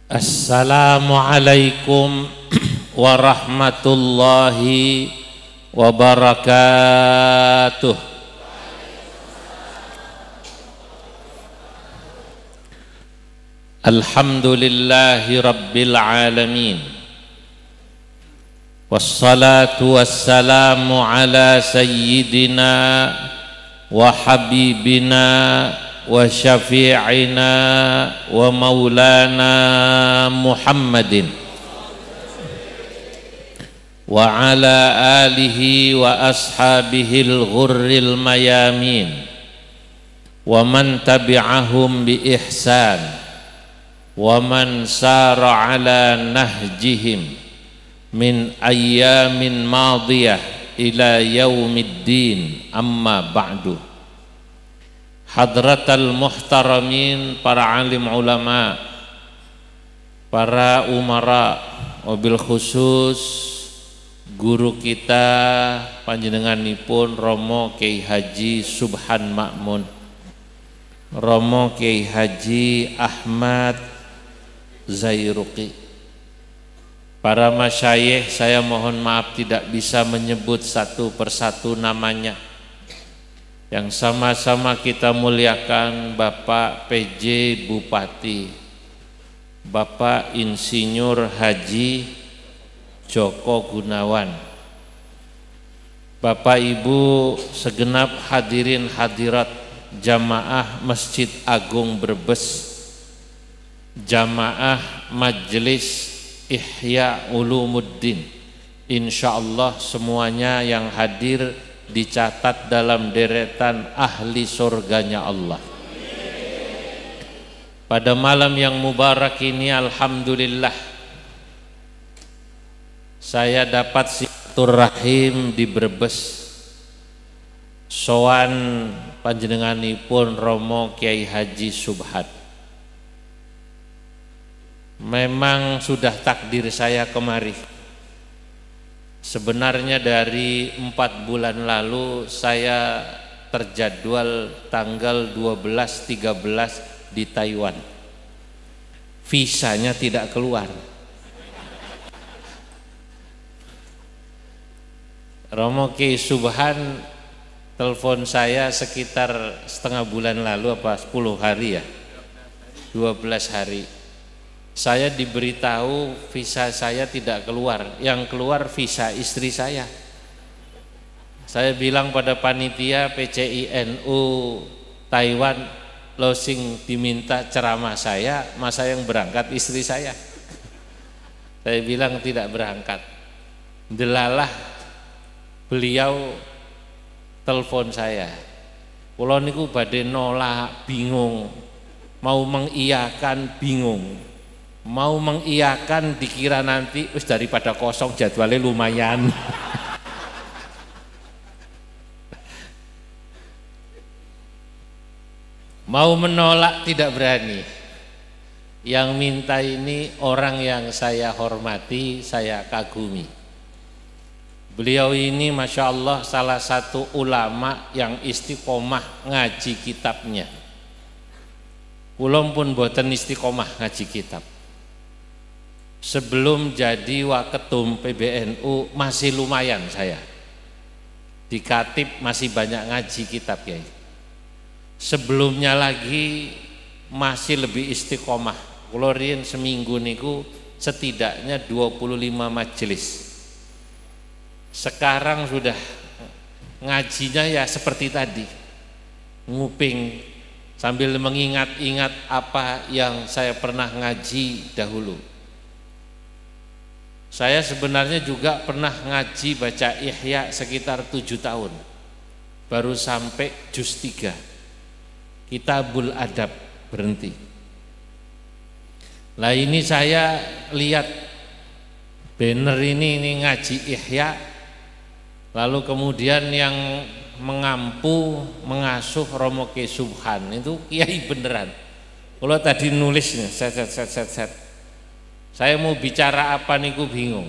Assalamualaikum warahmatullahi wabarakatuh. Alhamdulillahi rabbil alamin. Wassalatu wassalamu ala sayyidina wa habibina wa syafi'ina wa maulana Muhammadin wa ala alihi wa ashabihil ghurril mayamin wa man tabi'ahum bi ihsan wa man sara ala nahjihim min ayyamin madiyah ila yaumiddin, amma ba'du. Hadratal muhtaramin, para alim ulama, para umara, wabil khusus guru kita panjenenganipun Romo Kiai Haji Subhan Makmun, Romo Kiai Haji Ahmad Zairuqi. Para masyayikh, saya mohon maaf tidak bisa menyebut satu persatu namanya. Yang sama-sama kita muliakan Bapak PJ Bupati, Bapak Insinyur Haji Joko Gunawan, Bapak Ibu segenap hadirin hadirat jamaah Masjid Agung Brebes, jamaah Majelis Ihya Ulumuddin, insyaallah semuanya yang hadir dicatat dalam deretan ahli surganya Allah. Pada malam yang mubarak ini, alhamdulillah saya dapat silaturahim di Brebes, sowan panjenenganipun Romo Kiai Haji Subhan. Memang sudah takdir saya kemari. Sebenarnya dari 4 bulan lalu saya terjadwal tanggal 12-13 di Taiwan. Visanya tidak keluar. Romo Kiai Subhan telepon saya sekitar setengah bulan lalu, apa 10 hari ya, 12 hari. Saya diberitahu visa saya tidak keluar, yang keluar visa istri saya. Saya bilang pada panitia PCINU Taiwan, losing diminta ceramah saya, masa yang berangkat istri saya. Saya bilang tidak berangkat. Delalah beliau telepon saya, kula niku badhe nolak bingung, mau mengiyakan bingung, mau mengiyakan dikira nanti wis daripada kosong jadwalnya lumayan. Mau menolak tidak berani. Yang minta ini orang yang saya hormati, saya kagumi. Beliau ini Masya Allah salah satu ulama yang istiqomah ngaji kitabnya. Kula pun boten istiqomah ngaji kitab. Sebelum jadi waketum PBNU masih lumayan saya. Di Katib masih banyak ngaji kitab ya. Sebelumnya lagi masih lebih istiqomah. Kula riyen seminggu niku setidaknya 25 majelis. Sekarang sudah ngajinya ya seperti tadi, nguping sambil mengingat-ingat apa yang saya pernah ngaji dahulu. Saya sebenarnya juga pernah ngaji baca Ihya sekitar 7 tahun, baru sampai juz 3 Kitabul Adab, berhenti. Lah ini saya lihat banner ini ngaji Ihya, lalu kemudian yang mengampu mengasuh Romo Kiai Subhan itu kiai beneran. Kalau tadi nulisnya set. Saya mau bicara apa niku bingung.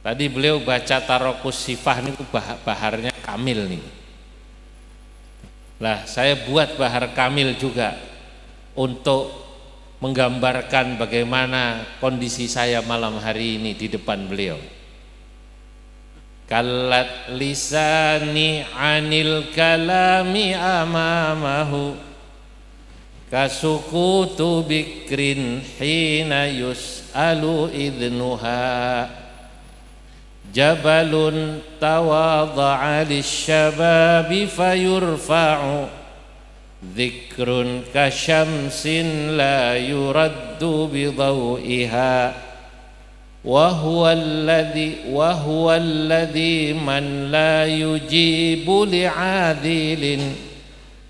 Tadi beliau baca Tarokus Sifah niku baharnya Kamil nih. Lah saya buat bahar Kamil juga untuk menggambarkan bagaimana kondisi saya malam hari ini di depan beliau. Kallat lisani anil kalami amamahu kasukutu bikrin hina yus'alu idnuha jabalun tawadha'a lisyababi fayurfa'u dzikrun kasyamsin la yuraddu bidaw'iha وهو الذي من لا يجيب لعاذل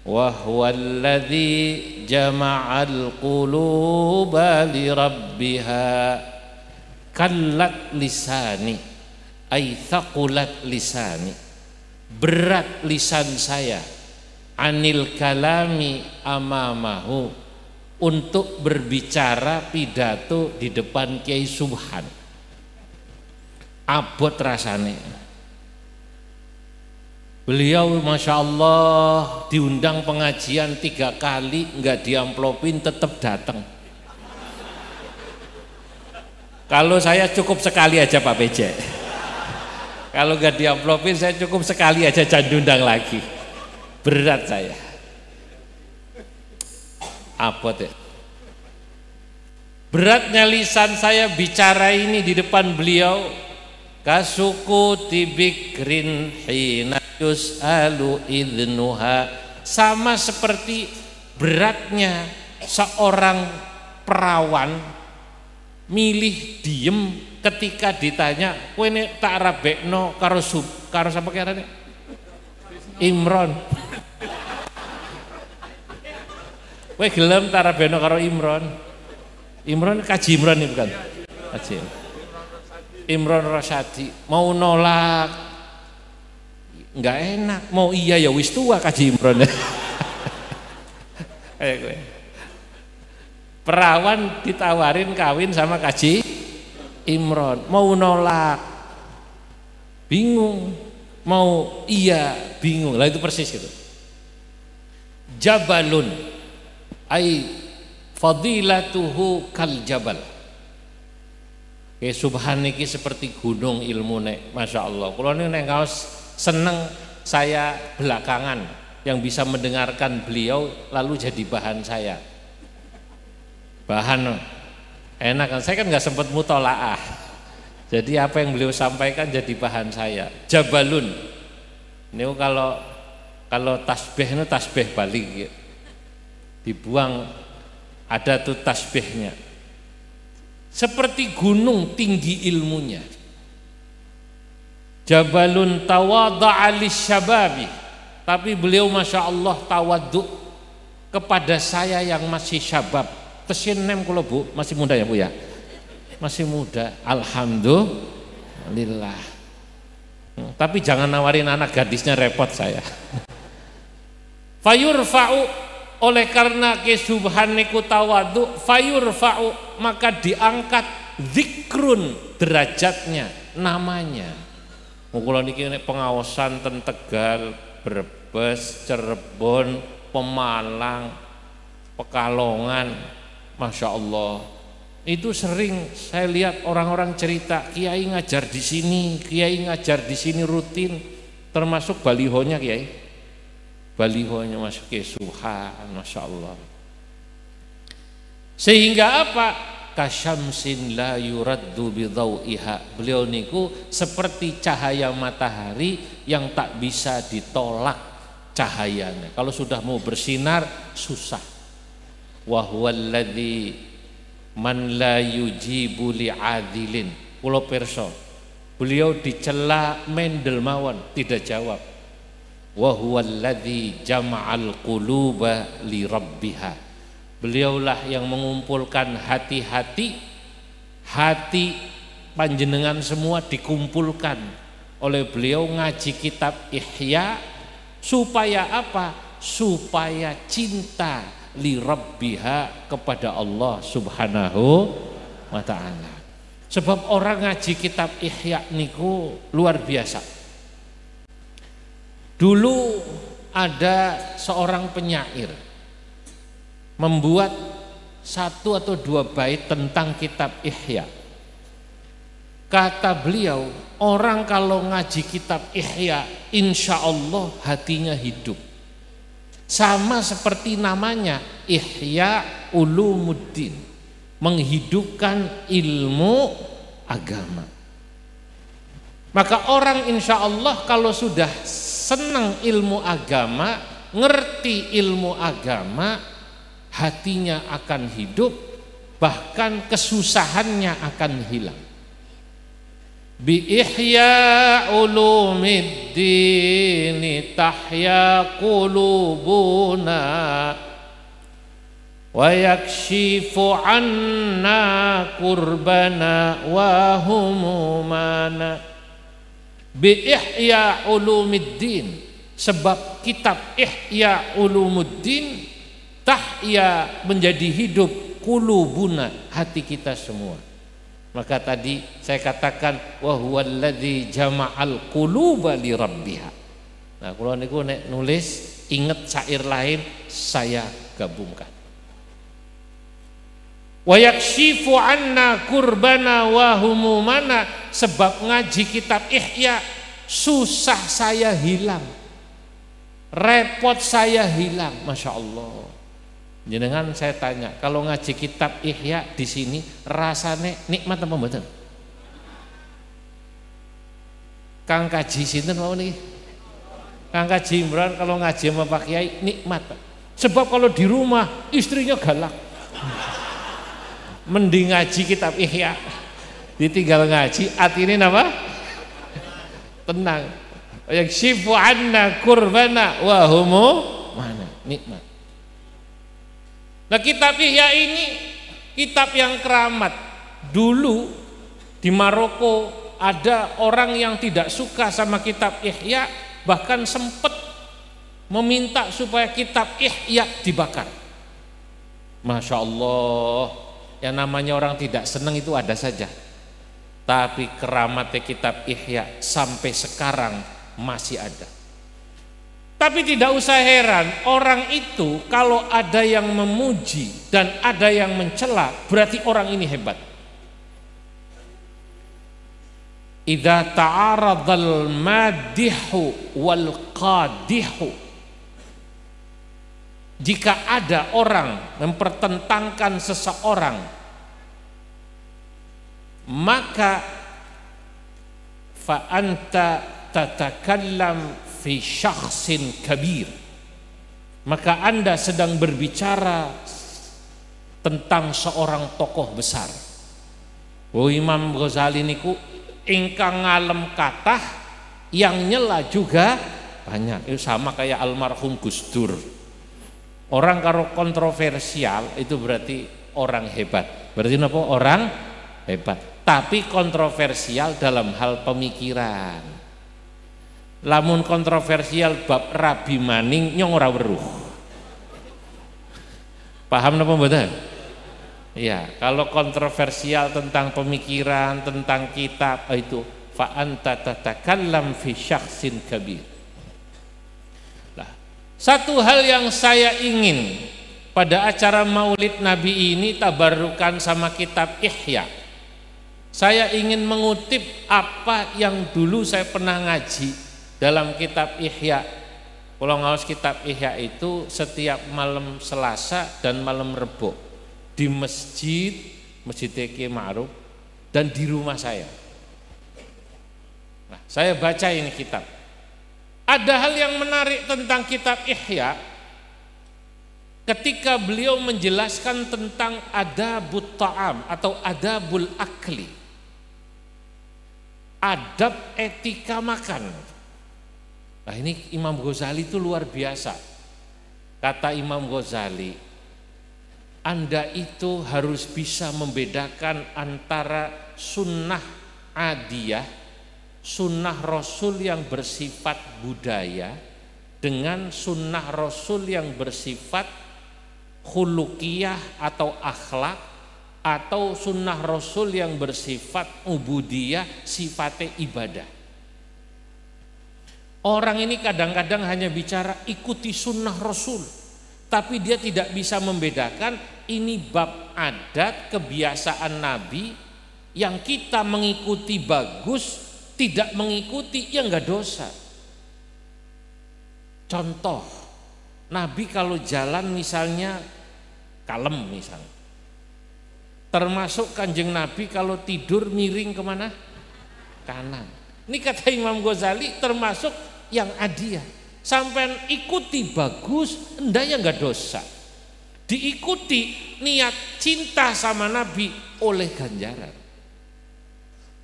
وهو الذي جمع القلوب لربها كلت lisani ay thaqulat lisani, berat lisan saya, anil kalami amamahu, untuk berbicara pidato di depan Kiai Subhan. Abot rasane. Beliau Masya Allah diundang pengajian 3 kali, nggak diamplopin tetap datang. Kalau saya cukup sekali aja Pak PJ. Kalau nggak diamplopin saya cukup sekali aja, jangan diundang lagi. Berat saya. Abot ya. Beratnya lisan saya bicara ini di depan beliau. Kasukuti bikrin hina yus'alu idnuha, sama seperti beratnya seorang perawan milih diem ketika ditanya kowe nek tak rabekno karo sapa karane Imron, kowe gelem tak rabekno karo Imron. Imron Kaji Imron ini bukan? Kaji Imron Rasyadi mau nolak nggak enak, mau iya ya wis tua Kaji Imron. Perawan ditawarin kawin sama Kaji Imron, mau nolak bingung, mau iya bingung. Lah itu persis gitu. Jabalun ai fadilatuhu kal jabal. Ke Subhan niki seperti gunung ilmune, Masya Allah. Kalau ini ngaos seneng saya belakangan yang bisa mendengarkan beliau lalu jadi bahan saya. Bahan enak kan, saya kan nggak sempat mutolaah. Jadi apa yang beliau sampaikan jadi bahan saya. Jabalun. Ini kalau tasbih itu tasbih balik, dibuang ada tuh tasbihnya. Seperti gunung tinggi ilmunya. Jabalun tawadha'a lisyababi, tapi beliau Masya Allah tawadhu kepada saya yang masih syabab. Tesin nem kula Bu, masih muda ya Bu ya? Masih muda, alhamdulillah. Tapi jangan nawarin anak gadisnya, repot saya. Fayurfa'u, oleh karena Subhan niku tawadhu, fayurfa'u, maka diangkat zikrun derajatnya, namanya. Kula niki pengawasan ten Tegal, Brebes, Cirebon, Pemalang, Pekalongan, Masya Allah. Itu sering saya lihat orang-orang cerita, kiai ngajar di sini, kiai ngajar di sini rutin, termasuk balihonya kiai. Balihonya masuk ke Subhan, Masya Allah. Sehingga apa? Kasyamsin la yuraddu bidaw'iha. Beliau niku seperti cahaya matahari yang tak bisa ditolak cahayanya. Kalau sudah mau bersinar susah. Wa huwallazi man la yujibu li'adilin. Kula pirsa, beliau dicela mendel mawon, tidak jawab. Wa huwallazi jama'al quluba li rabbiha. Beliaulah yang mengumpulkan hati-hati, hati panjenengan semua dikumpulkan oleh beliau ngaji kitab Ihya. Supaya apa? Supaya cinta li rabbiha, kepada Allah Subhanahu wa ta'ala. Sebab orang ngaji kitab Ihya niku luar biasa. Dulu ada seorang penyair membuat satu atau dua bait tentang kitab Ihya. Kata beliau, orang kalau ngaji kitab Ihya, insya Allah hatinya hidup. Sama seperti namanya, Ihya Ulumuddin, menghidupkan ilmu agama. Maka orang insya Allah kalau sudah senang ilmu agama, ngerti ilmu agama, hatinya akan hidup, bahkan kesusahannya akan hilang. Bi ihya ulumiddin tahya qulubuna wa yakshifu anna kurbana wa humumana. Bi ihya ulumiddin, sebab kitab Ihya Ulumuddin tahya, menjadi hidup, qulubuna, hati kita semua. Maka tadi saya katakan wa huwallazi jama'al quluba li rabbiha. Nah, kula niku nek nulis inget syair lain saya gabungkan. Wa yakshifu anna kurbana wa humumana, sebab ngaji kitab Ihya susah saya hilang, repot saya hilang. Masya Allah. Jenengan saya tanya, kalau ngaji kitab Ihya di sini rasane nikmat apa mboten? Kang Kaji sinten mau nih? Kang Kaji Imran kalau ngaji sama Pak Kiai nikmat. Sebab kalau di rumah istrinya galak. Mending ngaji kitab Ihya. Ditinggal ngaji, atine napa? Tenang. Yang syifu anna kurbana wa humu mana? Nikmat. Nah, kitab Ihya ini kitab yang keramat. Dulu di Maroko ada orang yang tidak suka sama kitab Ihya, bahkan sempat meminta supaya kitab Ihya dibakar. Masya Allah, yang namanya orang tidak senang itu ada saja. Tapi keramatnya kitab Ihya sampai sekarang masih ada. Tapi tidak usah heran, orang itu kalau ada yang memuji dan ada yang mencela, berarti orang ini hebat. Idza ta'aradal madihu wal qadihu, jika ada orang mempertentangkan seseorang, maka fa anta tatakallam fi syakhsin kabir, maka Anda sedang berbicara tentang seorang tokoh besar. Oh, Imam Ghazali niku ingkang ngalem kathah, yang nyela juga banyak. Itu sama kayak almarhum Gus Dur. Orang karo kontroversial itu berarti orang hebat. Berarti apa? Orang hebat. Tapi kontroversial dalam hal pemikiran. Lamun kontroversial bab Rabi Maning nyong ora weruh. Paham napa mboten? Iya, kalau kontroversial tentang pemikiran, tentang kitab, itu fa anta tatakallam fi syakhsin kabir. Nah, satu hal yang saya ingin pada acara Maulid Nabi ini tabarukan sama kitab Ihya. Saya ingin mengutip apa yang dulu saya pernah ngaji dalam kitab Ihya. Kalau ngawas kitab Ihya itu setiap malam Selasa dan malam Rebo di masjid Kiai Ma'ruf dan di rumah saya. Nah, saya baca ini kitab. Ada hal yang menarik tentang kitab Ihya ketika beliau menjelaskan tentang adabut ta'am atau adabul akli, adab etika makan. Nah, ini Imam Ghazali itu luar biasa. Kata Imam Ghazali, Anda itu harus bisa membedakan antara sunnah adiyah, sunnah Rasul yang bersifat budaya, dengan sunnah Rasul yang bersifat khuluqiyah atau akhlak, atau sunnah Rasul yang bersifat ubudiyah, sifatnya ibadah. Orang ini kadang-kadang hanya bicara ikuti sunnah Rasul, tapi dia tidak bisa membedakan ini bab adat kebiasaan Nabi, yang kita mengikuti bagus, tidak mengikuti ya enggak dosa. Contoh, Nabi kalau jalan misalnya kalem misalnya, termasuk Kanjeng Nabi kalau tidur miring kemana? Kanan. Ini kata Imam Ghazali termasuk yang adiah. Sampai ikuti bagus, enggak ya enggak dosa. Diikuti niat cinta sama Nabi oleh ganjaran.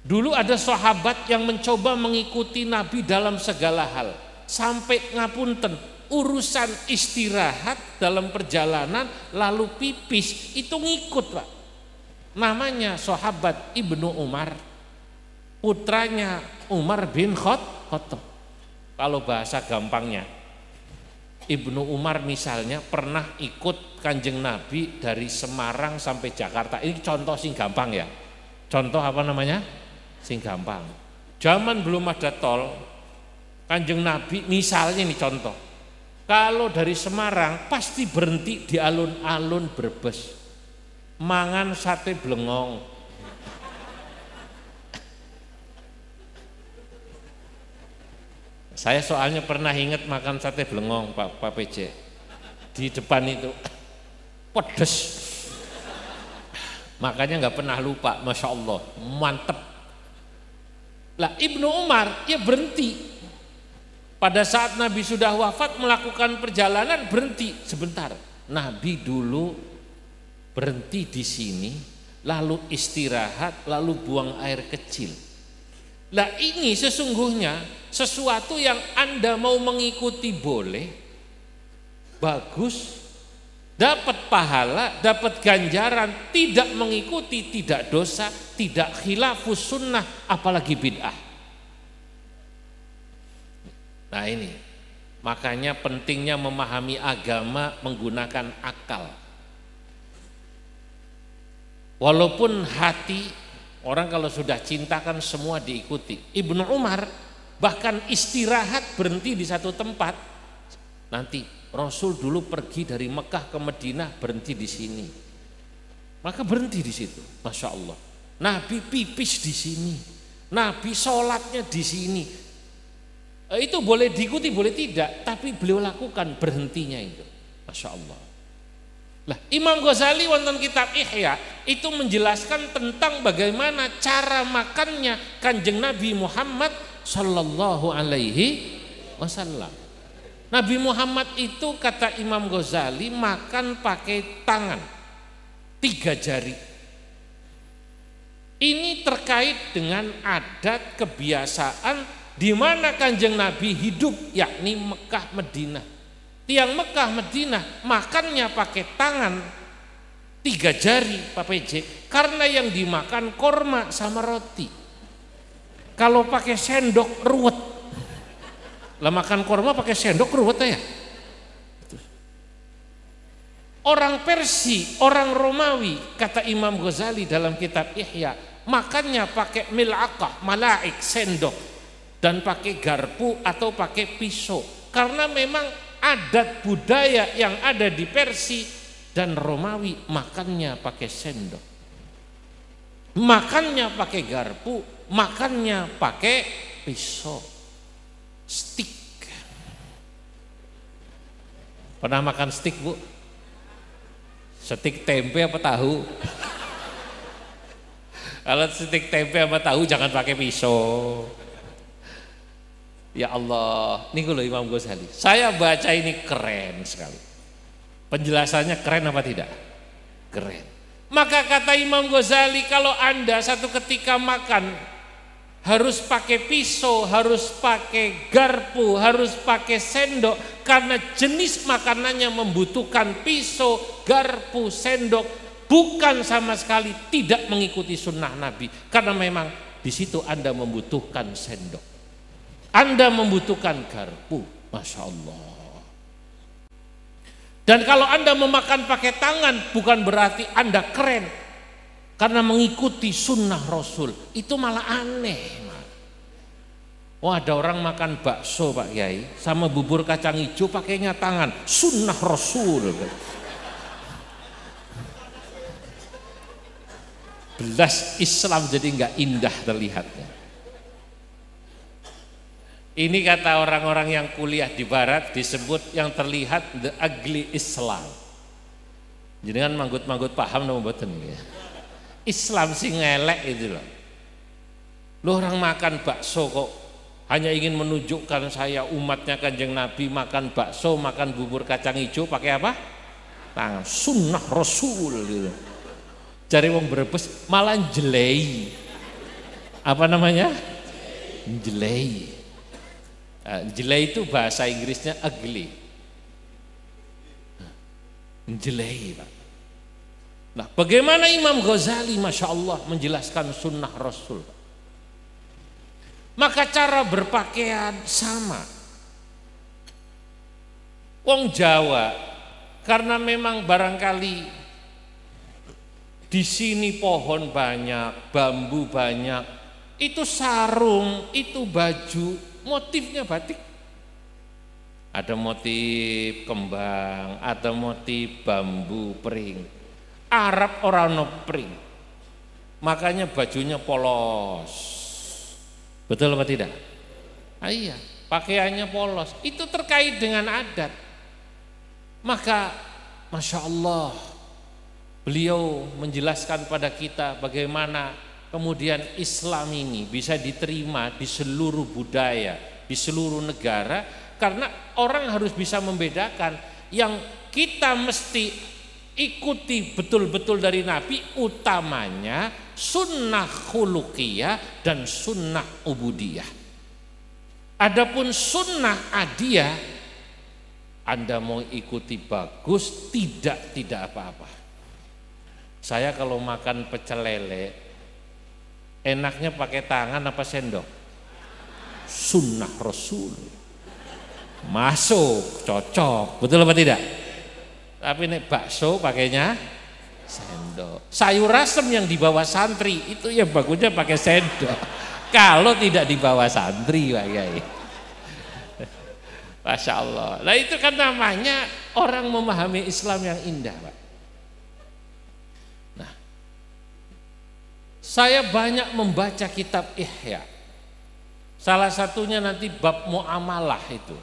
Dulu ada sahabat yang mencoba mengikuti Nabi dalam segala hal, sampai ngapunten urusan istirahat dalam perjalanan lalu pipis itu ngikut, Pak. Namanya sahabat Ibnu Umar, putranya Umar bin Khattab. Kalau bahasa gampangnya, Ibnu Umar misalnya pernah ikut Kanjeng Nabi dari Semarang sampai Jakarta. Ini contoh sing gampang ya. Contoh apa namanya? Sing gampang. Zaman belum ada tol, Kanjeng Nabi misalnya ini contoh. Kalau dari Semarang pasti berhenti di alun-alun Brebes. Mangan sate blengong. Saya soalnya pernah ingat makan sate blengong Pak PJ. Di depan itu pedes. Makanya nggak pernah lupa, Masya Allah, mantep. Lah Ibnu Umar ya berhenti. Pada saat Nabi sudah wafat melakukan perjalanan berhenti sebentar. Nabi dulu berhenti di sini, lalu istirahat, lalu buang air kecil. Lah ini sesungguhnya sesuatu yang Anda mau mengikuti boleh, bagus, dapat pahala, dapat ganjaran, tidak mengikuti tidak dosa, tidak khilafus sunnah, apalagi bid'ah. Nah ini, makanya pentingnya memahami agama menggunakan akal. Walaupun hati, orang kalau sudah cinta kan semua diikuti. Ibnu Umar bahkan istirahat berhenti di satu tempat. Nanti Rasul dulu pergi dari Mekah ke Madinah berhenti di sini. Maka berhenti di situ, Masya Allah. Nabi pipis di sini, Nabi sholatnya di sini. Itu boleh diikuti, boleh tidak, tapi beliau lakukan berhentinya itu, Masya Allah. Lah, Imam Ghazali wonten kitab Ihya itu menjelaskan tentang bagaimana cara makannya Kanjeng Nabi Muhammad sallallahu alaihi wasallam. Nabi Muhammad itu kata Imam Ghazali makan pakai tangan, 3 jari. Ini terkait dengan adat kebiasaan di mana Kanjeng Nabi hidup, yakni Mekah Madinah. Tiang Mekah Madinah makannya pakai tangan 3 jari Pak PJ, karena yang dimakan korma sama roti. Kalau pakai sendok ruwet. Lah makan korma pakai sendok ruwet ya. Orang Persia, orang Romawi, kata Imam Ghazali dalam kitab Ihya, makannya pakai mil'aqah, malaik, sendok, dan pakai garpu atau pakai pisau. Karena memang adat budaya yang ada di Persia dan Romawi makannya pakai sendok, makannya pakai garpu, makannya pakai pisau, stik. Pernah makan stik, Bu? Stik tempe apa tahu? Kalau stik tempe apa tahu jangan pakai pisau. Ya Allah, ini loh Imam Ghazali. Saya baca ini keren sekali. Penjelasannya keren apa tidak? Keren. Maka kata Imam Ghazali, kalau Anda satu ketika makan harus pakai pisau, harus pakai garpu, harus pakai sendok, karena jenis makanannya membutuhkan pisau, garpu, sendok, bukan sama sekali tidak mengikuti sunnah Nabi. Karena memang di situ Anda membutuhkan sendok, Anda membutuhkan garpu, Masya Allah. Dan kalau Anda memakan pakai tangan bukan berarti Anda keren karena mengikuti sunnah Rasul, itu malah aneh. Oh ada orang makan bakso Pak Kiai sama bubur kacang hijau pakainya tangan, sunnah Rasul. Belas Islam jadi nggak indah terlihatnya. Ini kata orang-orang yang kuliah di Barat disebut yang terlihat the ugly Islam. Jadi kan manggut-manggut paham nama boten ya. Islam sih ngelek itu loh. Lo orang makan bakso kok hanya ingin menunjukkan saya umatnya Kanjeng Nabi makan bakso, makan bubur kacang hijau pakai apa? Tangan, sunnah Rasul gitu. Cari wong Brebes malah jelei. Apa namanya? Jelei. Jelei itu bahasa Inggrisnya ugly. Jelei Pak. Nah bagaimana Imam Ghazali Masya Allah menjelaskan sunnah Rasul Pak? Maka cara berpakaian sama. Wong Jawa karena memang barangkali di sini pohon banyak, bambu banyak, itu sarung, itu baju, motifnya batik. Ada motif kembang, ada motif bambu pring. Arab orang no pring, makanya bajunya polos. Betul apa tidak? Iya, pakaiannya polos. Itu terkait dengan adat. Maka Masya Allah beliau menjelaskan pada kita bagaimana kemudian Islam ini bisa diterima di seluruh budaya, di seluruh negara. Karena orang harus bisa membedakan yang kita mesti ikuti betul-betul dari Nabi, utamanya sunnah khuluqiyah dan sunnah ubudiyah. Adapun sunnah adiyah, Anda mau ikuti bagus, tidak apa-apa. Saya kalau makan pecel lele enaknya pakai tangan apa sendok? Sunnah Rasul. Masuk, cocok, betul apa tidak? Tapi nek bakso pakainya sendok. Sayur asem yang dibawa santri itu ya bagusnya pakai sendok. Kalau tidak dibawa santri Pak Kiai. Masya Allah. Nah itu kan namanya orang memahami Islam yang indah Pak. Nah, saya banyak membaca kitab Ihya. Salah satunya nanti bab muamalah itu.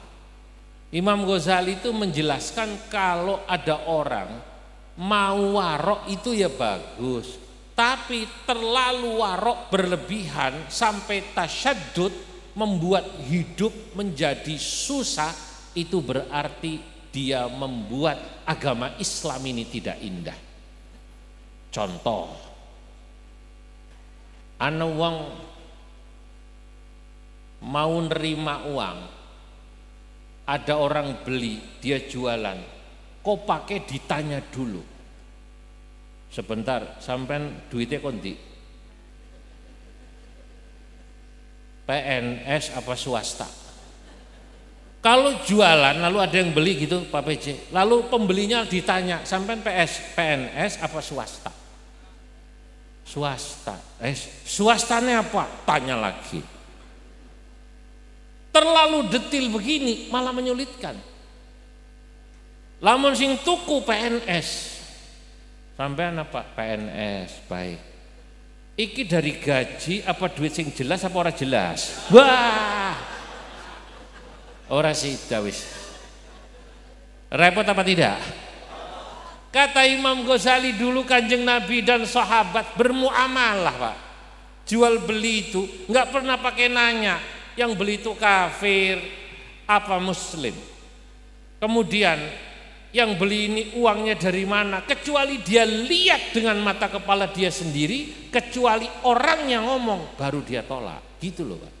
Imam Ghazali itu menjelaskan kalau ada orang mau warok itu ya bagus, tapi terlalu warok berlebihan sampai tasyaddud membuat hidup menjadi susah, itu berarti dia membuat agama Islam ini tidak indah. Contoh, ana wong mau nerima uang, ada orang beli, dia jualan, kok pakai ditanya dulu. Sebentar, sampean duitnya konti? PNS apa swasta? Kalau jualan lalu ada yang beli gitu Pak PJ, lalu pembelinya ditanya, sampean PNS apa swasta? Swasta. Swastanya apa? Tanya lagi. Terlalu detil begini malah menyulitkan. Lamun sing tuku PNS, sampean apa? PNS, baik. Iki dari gaji apa duit sing jelas apa ora jelas? Wah, ora sida wis. Repot apa tidak? Kata Imam Ghazali dulu Kanjeng Nabi dan sahabat bermuamalah Pak. Jual beli itu nggak pernah pakai nanya yang beli itu kafir apa muslim. Kemudian yang beli ini uangnya dari mana, kecuali dia lihat dengan mata kepala dia sendiri, kecuali orang yang ngomong baru dia tolak, gitu loh Pak.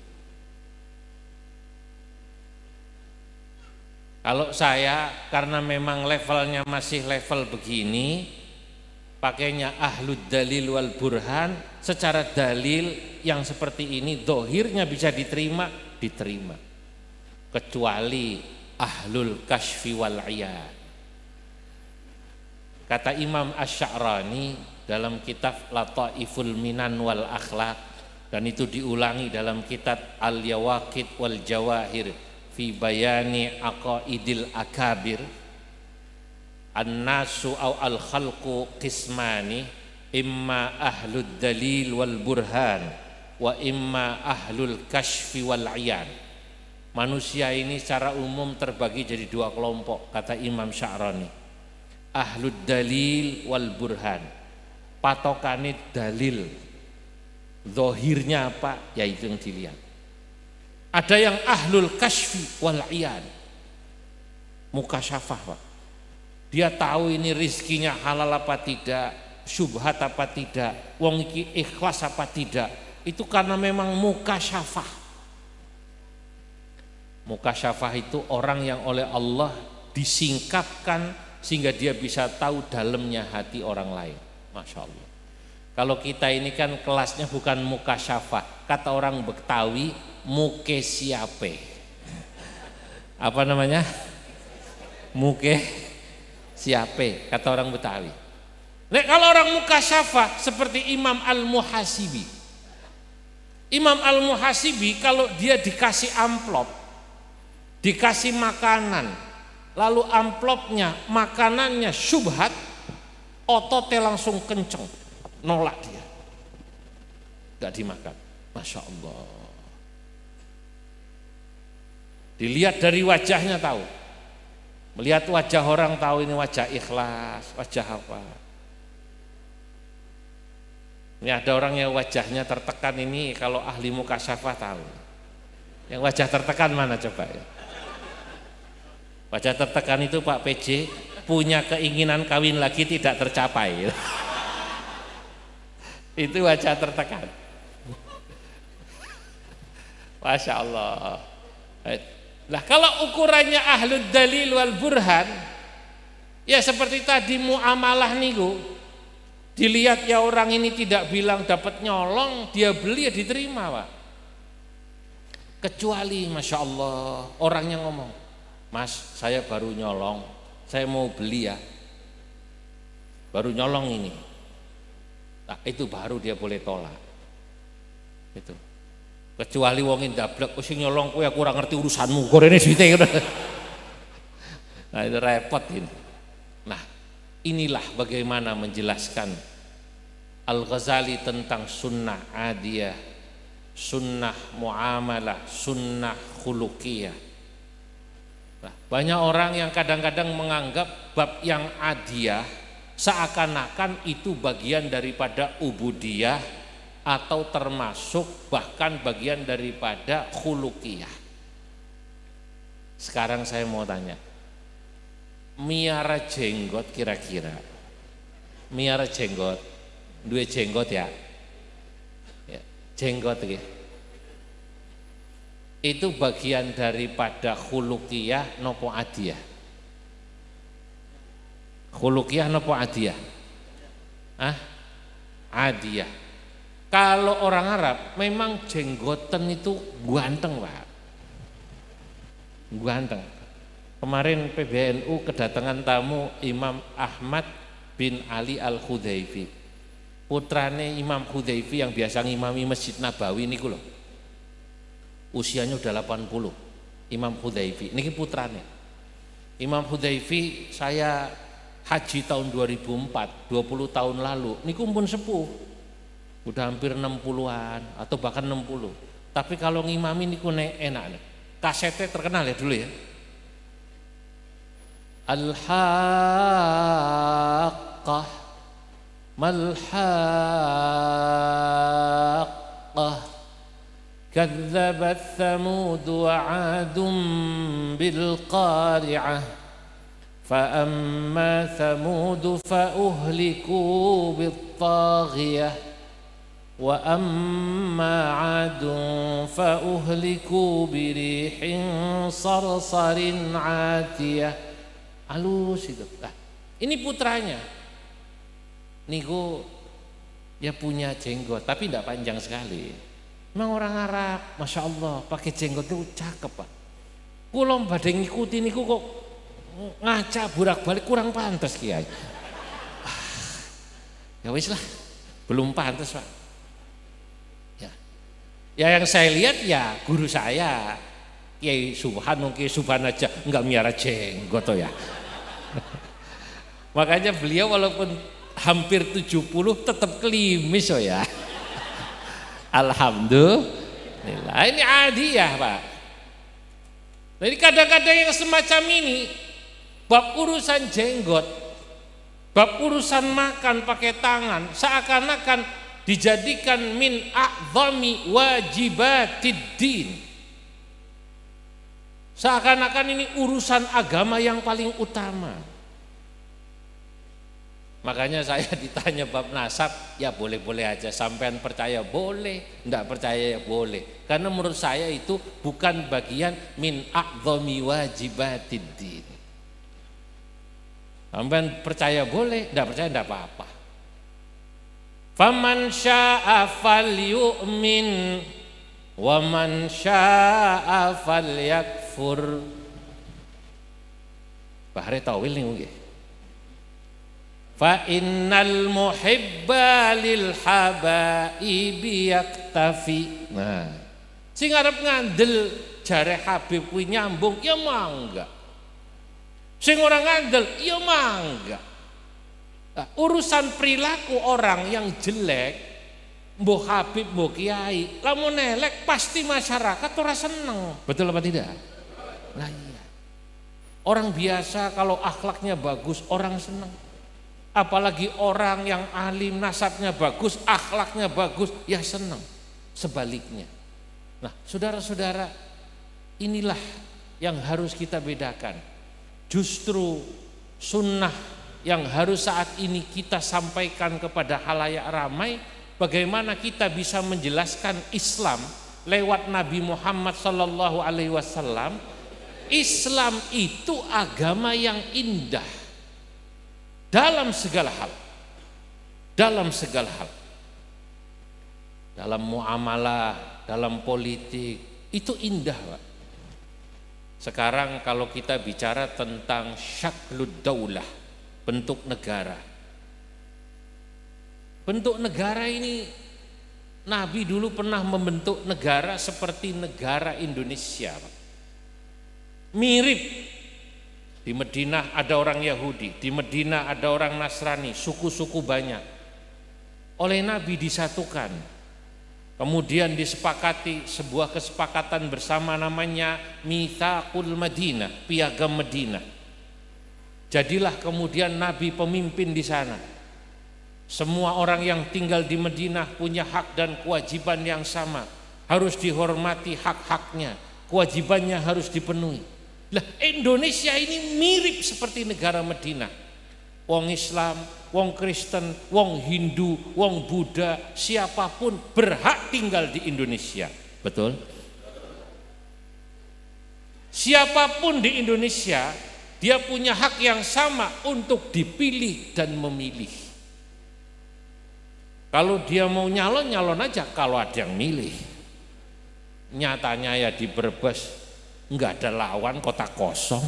Kalau saya karena memang levelnya masih level begini, pakainya ahlud dalil wal burhan, secara dalil yang seperti ini dohirnya bisa diterima, kecuali ahlul kashfi wal iyad. Kata Imam Asy-Sya'rani dalam kitab Lataiful Minan wal Akhlaq, dan itu diulangi dalam kitab Al-Yawaqit wal Jawahir fi bayani aqaidil akabir. An-nasu au al-khalqu qismani, imma ahlud dalil wal burhan wa imma ahlul kashfi wal iyan. Manusia ini secara umum terbagi jadi dua kelompok, kata Imam Sya'rani. Ahlud dalil wal burhan, patokannya dalil, zahirnya apa, yaitu yang dilihat. Ada yang ahlul kashfi wal iyan, mukasyafah, Pak. Dia tahu ini rizkinya halal apa tidak, syubhat apa tidak, wong iki ikhlas apa tidak. Itu karena memang mukasyafah. Mukasyafah itu orang yang oleh Allah disingkapkan sehingga dia bisa tahu dalamnya hati orang lain. Masya Allah. Kalau kita ini kan kelasnya bukan mukasyafah, kata orang Betawi muke siape. Apa namanya? Muke siape, kata orang Betawi. Nek kalau orang mukasyafah seperti Imam Al-Muhasibi. Imam Al-Muhasibi kalau dia dikasih amplop, dikasih makanan, lalu amplopnya, makanannya syubhat, ototnya langsung kenceng, nolak dia, gak dimakan. Masya Allah. Dilihat dari wajahnya tahu, melihat wajah orang tahu ini wajah ikhlas, wajah apa. Ini ada orang yang wajahnya tertekan, ini kalau ahli mukasyafah tahu. Yang wajah tertekan mana coba ya? Wajah tertekan itu Pak PJ punya keinginan kawin lagi tidak tercapai. Itu wajah tertekan. Masya Allah. Nah kalau ukurannya ahlud dalil wal burhan, ya seperti tadi muamalah niku, dilihat ya orang ini tidak bilang dapat nyolong, dia beli ya diterima, Pak. Kecuali Masya Allah orangnya ngomong, Mas saya baru nyolong, saya mau beli ya, baru nyolong ini. Nah itu baru dia boleh tolak. Itu. Kecuali wong ndablek sing nyolong kowe aku ora ngerti urusanmu, gorene duite. Nah itu repot ini. Nah inilah bagaimana menjelaskan Al-Ghazali tentang sunnah adiyah, sunnah muamalah, sunnah khuluqiyah. Nah, banyak orang yang kadang-kadang menganggap bab yang adiyah seakan-akan itu bagian daripada ubudiyah atau termasuk bahkan bagian daripada khuluqiyah. Sekarang saya mau tanya, miara jenggot kira-kira, miara jenggot, duwe jenggot ya, jenggot ya, itu bagian daripada khuluqiyah nopo adiyah? Khuluqiyah nopo adiyah? Adiyah. Kalau orang Arab memang jenggoten itu ganteng, Pak. Ganteng. Kemarin PBNU kedatangan tamu Imam Ahmad bin Ali Al-Khudaifi. Putrane Imam Khudaifi yang biasa ngimami Masjid Nabawi niku lho. Usianya udah 80. Imam Khudaifi, niki putrane. Imam Khudaifi saya haji tahun 2004, 20 tahun lalu. Niku pun sepuh. Udah hampir 60-an atau bahkan 60. Tapi kalau ngimami niku enak nih. Kasetnya terkenal ya dulu ya. Al-Haqqah Mal-Haqqah Kadzabat Thamud wa 'Adun bil-Qari'ah Fa-amma Thamud fa-uhliku bit-Taghiyah wa amma 'adun fa uhliku bi rihin sarsarin 'atiyah. Halus itu. Nah, ini putranya. Niku ya punya jenggot tapi tidak panjang sekali. Memang orang Arab, Masya Allah pakai jenggot itu cakep, Pak. Kula badhe ngikuti niku kok ngaca bolak-balik kurang pantas Kiai. Ya wis lah, belum pantas, Pak. Ya yang saya lihat ya guru saya Kiai Subhan, Kiai Subhan aja enggak miara jenggot ya. Makanya beliau walaupun hampir 70 tetap klimis ya. Alhamdulillah. Ini adiyah, Pak. Jadi kadang-kadang yang semacam ini bab urusan jenggot, bab urusan makan pakai tangan seakan-akan dijadikan min a'zami wajibatid din. Seakan-akan ini urusan agama yang paling utama. Makanya saya ditanya bab nasab, ya boleh-boleh aja, sampean percaya boleh, enggak percaya ya boleh. Karena menurut saya itu bukan bagian min a'zami wajibatid din. Sampean percaya boleh, enggak percaya enggak apa-apa. Faman syaa'a falyu'min wa man syaa'a falyakfur. Bahare tawil nih nggih. Fa innal muhibba lil habaibi yaktafi. Nah, sing arep ngandel jare Habib kuwi nyambung ya mangga. Sing ora ngandel ya mangga. Nah, urusan perilaku orang yang jelek, mbok Habib mbok kiai, lamun elek pasti masyarakat ora seneng. Betul apa tidak? Nah iya. Orang biasa kalau akhlaknya bagus orang seneng. Apalagi orang yang alim, nasabnya bagus, akhlaknya bagus, ya senang. Sebaliknya. Nah, saudara-saudara, inilah yang harus kita bedakan. Justru sunnah yang harus saat ini kita sampaikan kepada halayak ramai, bagaimana kita bisa menjelaskan Islam lewat Nabi Muhammad SAW. Islam itu agama yang indah. Dalam segala hal, dalam muamalah, dalam politik itu indah, Pak. Sekarang kalau kita bicara tentang syaklud daulah, bentuk negara ini, Nabi dulu pernah membentuk negara seperti negara Indonesia, Pak. Mirip. Di Madinah ada orang Yahudi, di Madinah ada orang Nasrani, suku-suku banyak. Oleh Nabi disatukan. Kemudian disepakati sebuah kesepakatan bersama namanya Mitsaqul Madinah, Piagam Madinah. Jadilah kemudian Nabi pemimpin di sana. Semua orang yang tinggal di Madinah punya hak dan kewajiban yang sama. Harus dihormati hak-haknya, kewajibannya harus dipenuhi. Lah Indonesia ini mirip seperti negara Madinah. Wong Islam, wong Kristen, wong Hindu, wong Buddha, siapapun berhak tinggal di Indonesia. Betul? Siapapun di Indonesia, dia punya hak yang sama untuk dipilih dan memilih. Kalau dia mau nyalon, nyalon aja kalau ada yang milih. Nyatanya ya di Brebes enggak ada lawan, kota kosong.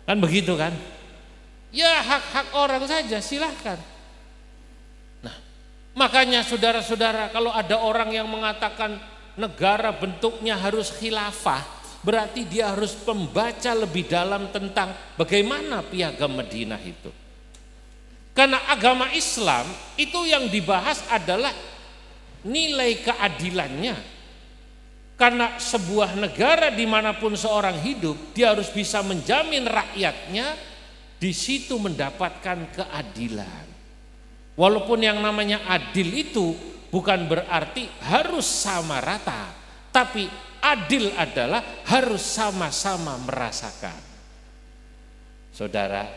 Kan begitu kan? Ya hak-hak orang saja, silahkan. Nah, makanya saudara-saudara, kalau ada orang yang mengatakan negara bentuknya harus khilafah, berarti dia harus membaca lebih dalam tentang bagaimana Piagam Madinah itu. Karena agama Islam itu yang dibahas adalah nilai keadilannya. Karena sebuah negara dimanapun seorang hidup, dia harus bisa menjamin rakyatnya di situ mendapatkan keadilan. Walaupun yang namanya adil itu bukan berarti harus sama rata, tapi adil adalah harus sama-sama merasakan. Saudara,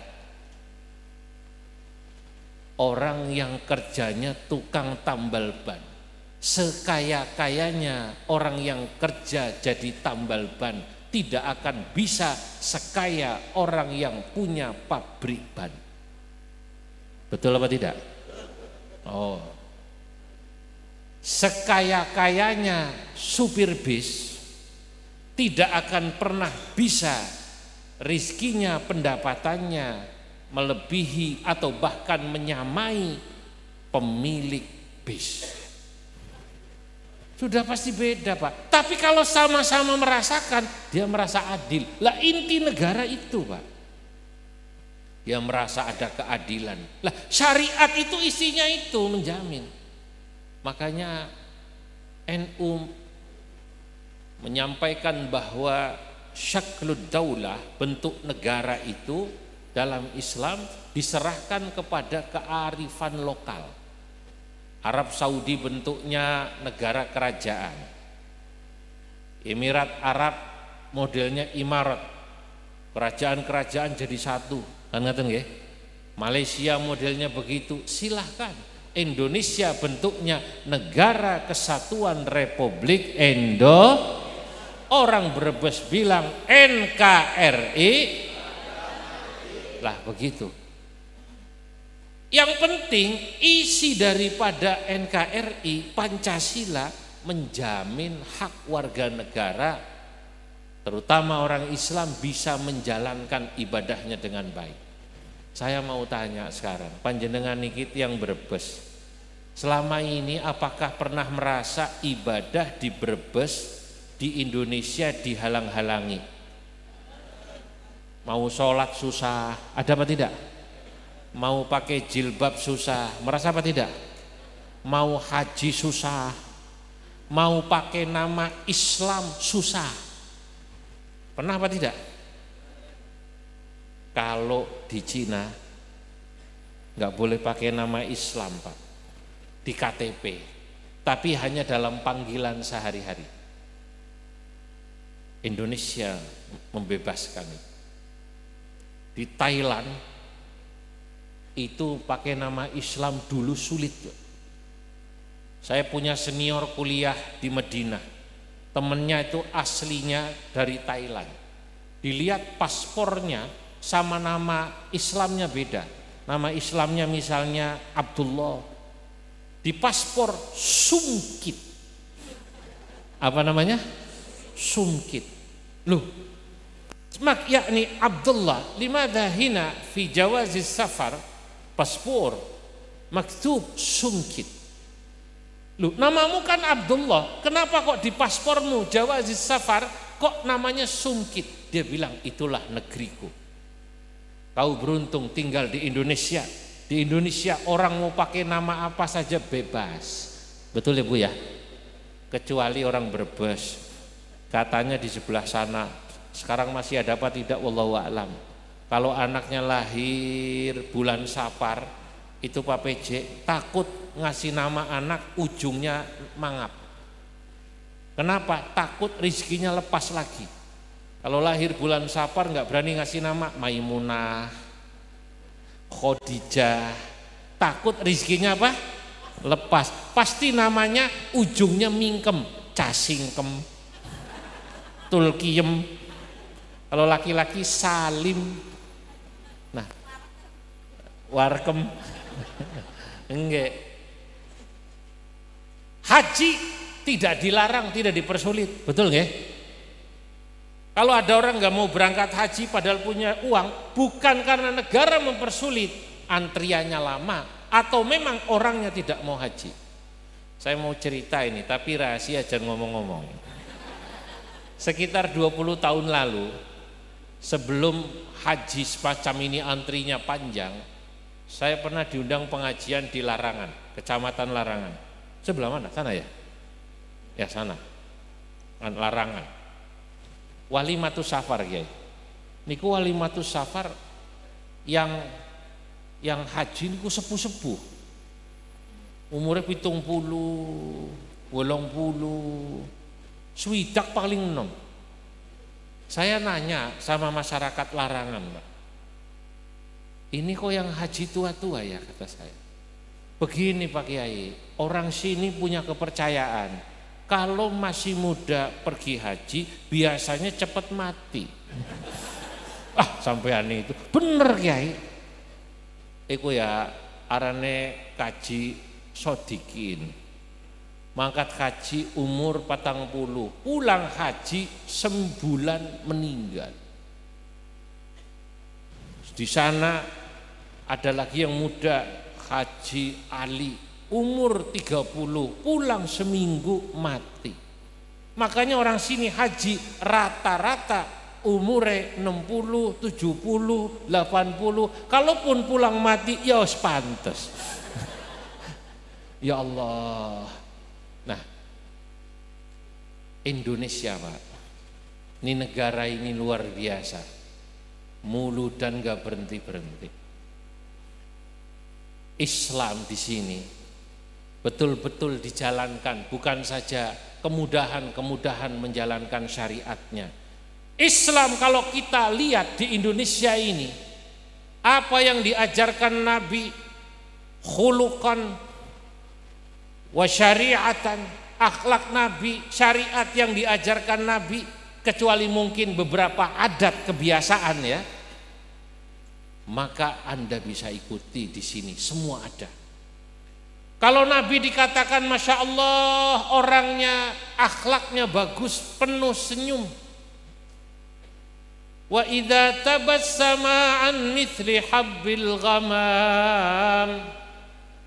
orang yang kerjanya tukang tambal ban, sekaya-kayanya orang yang kerja jadi tambal ban tidak akan bisa sekaya orang yang punya pabrik ban. Betul apa tidak? Oh, sekaya-kayanya supir bis tidak akan pernah bisa rizkinya, pendapatannya melebihi atau bahkan menyamai pemilik bis. Sudah pasti beda Pak. Tapi kalau sama-sama merasakan, dia merasa adil. Lah inti negara itu Pak. Dia merasa ada keadilan. Lah syariat itu isinya itu menjamin. Makanya NU menyampaikan bahwa syaklud daulah, bentuk negara itu dalam Islam diserahkan kepada kearifan lokal. Arab Saudi bentuknya negara kerajaan. Emirat Arab modelnya imarat. Kerajaan-kerajaan jadi satu. Kan ngaten nggih? Malaysia modelnya begitu. Silahkan. Indonesia bentuknya negara kesatuan Republik Indonesia. Orang Brebes bilang NKRI. Lah begitu. Yang penting isi daripada NKRI Pancasila menjamin hak warga negara, terutama orang Islam, bisa menjalankan ibadahnya dengan baik. Saya mau tanya sekarang, panjenengan niki yang Brebes, selama ini apakah pernah merasa ibadah di Brebes, di Indonesia dihalang-halangi? Mau sholat susah, ada apa tidak? Mau pakai jilbab susah, merasa apa tidak? Mau haji susah, mau pakai nama Islam susah, pernah apa tidak? Kalau di Cina nggak boleh pakai nama Islam Pak di KTP, tapi hanya dalam panggilan sehari-hari. Indonesia membebaskan itu. Di Thailand itu pakai nama Islam dulu sulit. Saya punya senior kuliah di Madinah, temennya itu aslinya dari Thailand. Dilihat paspornya sama nama Islamnya beda. Nama Islamnya misalnya Abdullah, di paspor Sungkit. Apa namanya? Sungkit. Loh, yakni Abdullah, limadha hina fi jawazis safar paspor maktub Sungkit. Loh, namamu kan Abdullah, kenapa kok di paspormu jawazis safar kok namanya Sungkit? Dia bilang itulah negeriku. Kau beruntung tinggal di Indonesia. Di Indonesia orang mau pakai nama apa saja bebas. Betul ya Bu ya? Kecuali orang Brebes. Katanya di sebelah sana sekarang masih ada apa tidak wallahu a'lam. Kalau anaknya lahir bulan Safar itu Pak PJ takut ngasih nama anak ujungnya mangap. Kenapa? Takut rizkinya lepas lagi. Kalau lahir bulan Safar nggak berani ngasih nama Maimunah, Khadijah, takut rizkinya apa? Lepas. Pasti namanya ujungnya mingkem, Casingkem, Tulkiem. Kalau laki-laki Salim, nah Warkem. Enggak. Haji tidak dilarang, tidak dipersulit, betul nggak? Kalau ada orang nggak mau berangkat haji padahal punya uang, bukan karena negara mempersulit, antriannya lama, atau memang orangnya tidak mau haji. Saya mau cerita ini, tapi rahasia, jangan ngomong-ngomong. Sekitar 20 tahun lalu, sebelum haji semacam ini antrinya panjang, saya pernah diundang pengajian di Larangan, Kecamatan Larangan. Sebelah mana? Sana ya? Ya sana, Larangan. Walimatus Safar ya. Niku Walimatus Safar yang haji niku sepuh-sepuh. Umurnya 70, 80, swidak paling enom. Saya nanya sama masyarakat Larangan, Pak. Ini kok yang haji tua-tua ya, kata saya. Begini Pak Kiai, orang sini punya kepercayaan. Kalau masih muda pergi haji, biasanya cepat mati. Sampean itu bener Kiai. Iku ya arane kaji sodikin. Mangkat haji umur 40, pulang haji sembulan meninggal. Di sana ada lagi yang muda, Haji Ali, umur 30, pulang seminggu mati. Makanya orang sini haji rata-rata umure 60, 70, 80. Kalaupun pulang mati ya pantes. Ya Allah. Nah, Indonesia Pak, ini negara ini luar biasa, mulu dan gak berhenti-berhenti. Islam di sini betul-betul dijalankan, bukan saja kemudahan-kemudahan menjalankan syariatnya. Islam kalau kita lihat di Indonesia ini, apa yang diajarkan Nabi, khuluqan wa syariatan, akhlak Nabi, syariat yang diajarkan Nabi, kecuali mungkin beberapa adat kebiasaan ya, maka Anda bisa ikuti di sini, semua ada. Kalau Nabi dikatakan Masya Allah, orangnya akhlaknya bagus, penuh senyum. Wa idza tabassama an mithli habbil ghamam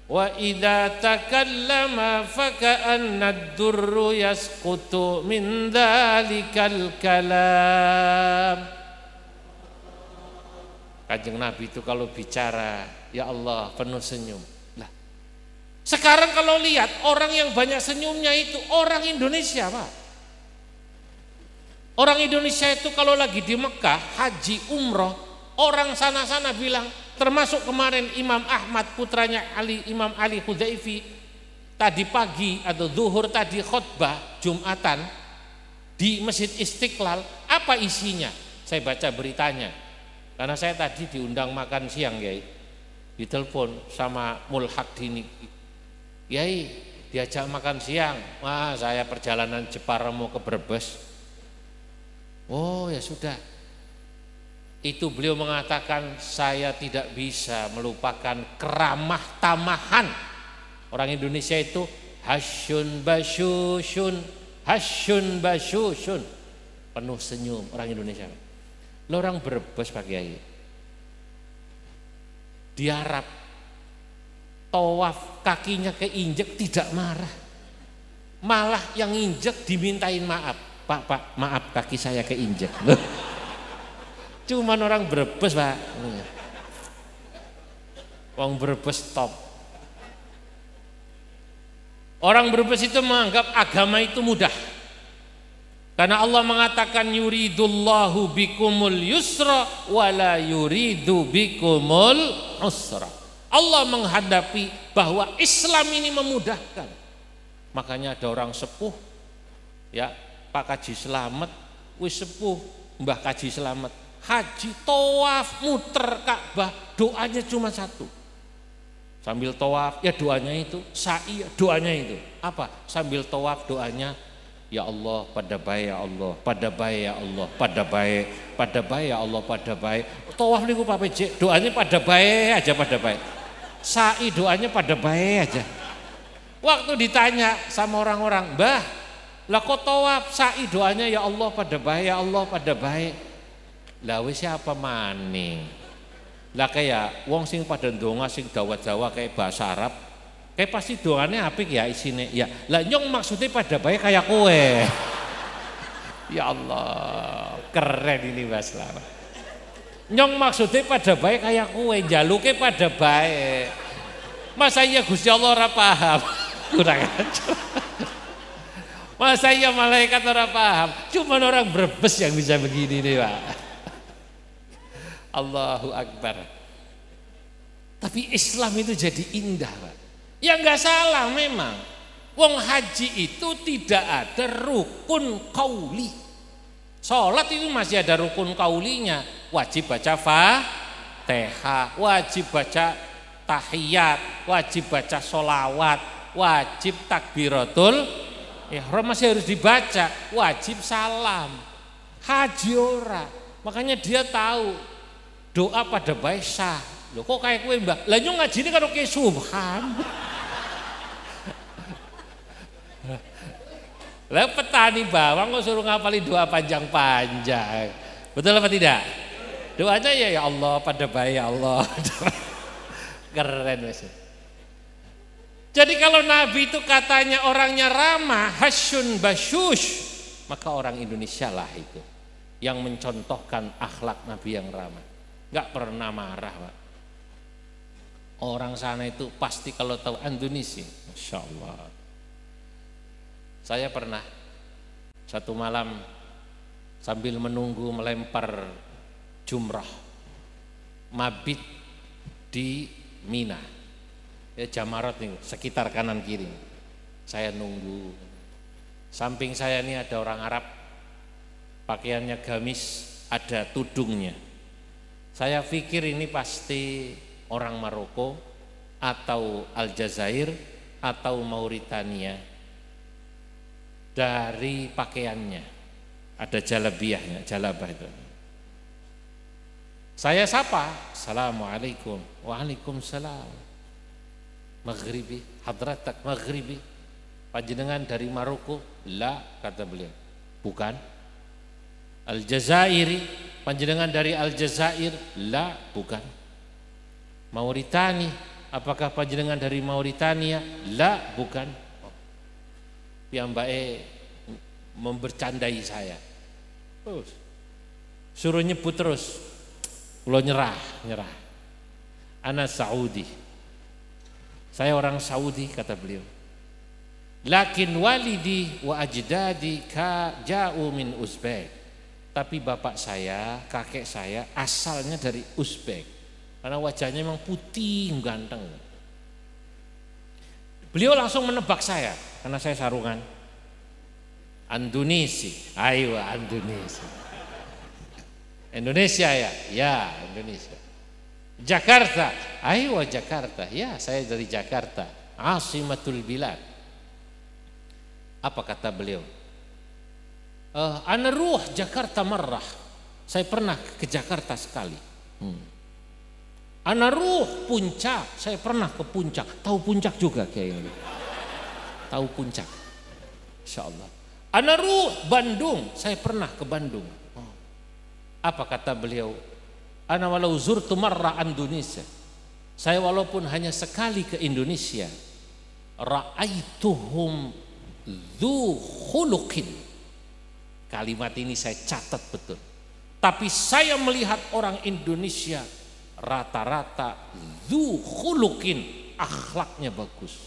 wa idza takallama faka'anna ad-durru yasqutu min dzalikal kalam. Kanjeng Nabi itu kalau bicara, ya Allah penuh senyum. Lah, sekarang kalau lihat orang yang banyak senyumnya itu orang Indonesia Pak. Orang Indonesia itu kalau lagi di Mekah haji umroh, orang sana-sana bilang, termasuk kemarin Imam Ahmad putranya Imam Ali Hudaifi tadi pagi atau zuhur tadi khutbah Jumatan di Masjid Istiqlal. Apa isinya? Saya baca beritanya karena saya tadi diundang makan siang Yai, ditelepon sama Mulhaq Dini, Yai diajak makan siang. Wah, saya perjalanan Jepara mau ke Brebes. Oh ya sudah. Itu beliau mengatakan, saya tidak bisa melupakan keramah tamahan orang Indonesia itu, hasyun basyusyun, hasyun basyusyun, penuh senyum orang Indonesia. Lo orang Brebes Pak Kiai, di Arab tawaf kakinya keinjek tidak marah, malah yang injek dimintain maaf. Pak, maaf kaki saya keinjek. Cuman orang Brebes Pak, orang Brebes top. Orang Brebes itu menganggap agama itu mudah, karena Allah mengatakan yuridullahu bikumul yusra wala yuridu bikumul usra. Allah menghadapi bahwa Islam ini memudahkan. Makanya ada orang sepuh ya, Pak Kaji Slamet, wis sepuh Mbah Kaji Slamet, haji tawaf muter Ka'bah, doanya cuma satu. Sambil tawaf ya doanya itu, sa'i doanya itu. Apa? Sambil tawaf doanya, ya Allah pada baik ya Allah, pada baik ya Allah, pada baik, pada baik ya Allah, pada baik. Tawaf niku Pak PJ, doanya pada baik aja, pada baik. Sa'i doanya pada baik aja. Waktu ditanya sama orang-orang, Mbah, lah kok tawaf sa'i doanya ya Allah pada baik, ya Allah pada baik. Lah wis siapa maning? Lah kayak wong sing pada ndonga sing Jawa-Jawa kayak bahasa Arab, kayak pasti doanya apik ya isine. Ya, lah nyong maksudnya pada baik kayak kowe. Ya Allah, keren ini Mas Lara. Nyong maksudnya pada baik kayak kowe, jaluke pada baik. Masa iya Gusti Allah ora paham? Kurang ajar. Masa iya malaikat orang paham? Cuma orang Brebes yang bisa begini nih Pak. Allahu Akbar. Tapi Islam itu jadi indah Pak. Ya enggak salah memang. Wong haji itu tidak ada rukun qauli. Sholat itu masih ada rukun qaulinya. Wajib baca Fatihah, wajib baca tahiyat, wajib baca sholawat, wajib takbiratul ihram masih harus dibaca, wajib salam. Haji ora. Makanya dia tahu doa pada baik sah. Loh kok kayak kowe Mbah? Lah nyong ngajine karo Ki Subhan. Lah petani bawang kok suruh ngapalin doa panjang-panjang. Betul apa tidak? Doanya ya Allah pada baik ya Allah. Keren Mas. Jadi kalau Nabi itu katanya orangnya ramah, hasyun basyush, maka orang Indonesia lah itu yang mencontohkan akhlak Nabi yang ramah. Enggak pernah marah, Pak. Orang sana itu pasti kalau tahu Indonesia, Masya Allah. Saya pernah satu malam sambil menunggu melempar jumrah, mabit di Mina, ya Jamarat nih, sekitar kanan kiri. Saya nunggu, samping saya ini ada orang Arab, pakaiannya gamis, ada tudungnya. Saya pikir ini pasti orang Maroko atau Aljazair atau Mauritania. Dari pakaiannya ada jalabiahnya, jalabah itu. Saya sapa, Assalamualaikum. Waalaikumsalam. Maghribi, hadratak Maghribi. Panjenengan dari Maroko? La, kata beliau. Bukan. Aljazairi, panjenengan dari Aljazair? La, bukan. Mauritania, apakah panjenengan dari Mauritania? La, bukan. Piyambake membercandai saya. Terus suruh nyebut terus. Lo nyerah. Ana Saudi. Saya orang Saudi, kata beliau. Lakin walidi wa ajdadi ja'u min Uzbek. Tapi bapak saya, kakek saya asalnya dari Uzbek. Karena wajahnya memang putih, ganteng. Beliau langsung menebak saya, karena saya sarungan. Indonesia, ayo Indonesia. Indonesia ya, ya Indonesia. Jakarta, ayo Jakarta, ya saya dari Jakarta. Asimatul bilad. Apa kata beliau? Ana ruh Jakarta marrah. Saya pernah ke Jakarta sekali. Ana ruh Puncak, saya pernah ke Puncak. Tahu Puncak juga kayaknya. Tahu Puncak. Insyaallah. Ana ruh Bandung, saya pernah ke Bandung. Apa kata beliau? Ana walau zurtu marra Indonesia. Saya walaupun hanya sekali ke Indonesia, ra'aituhum dzu khuluqin. Kalimat ini saya catat betul. Tapi saya melihat orang Indonesia rata-rata dzu khuluqin, akhlaknya bagus.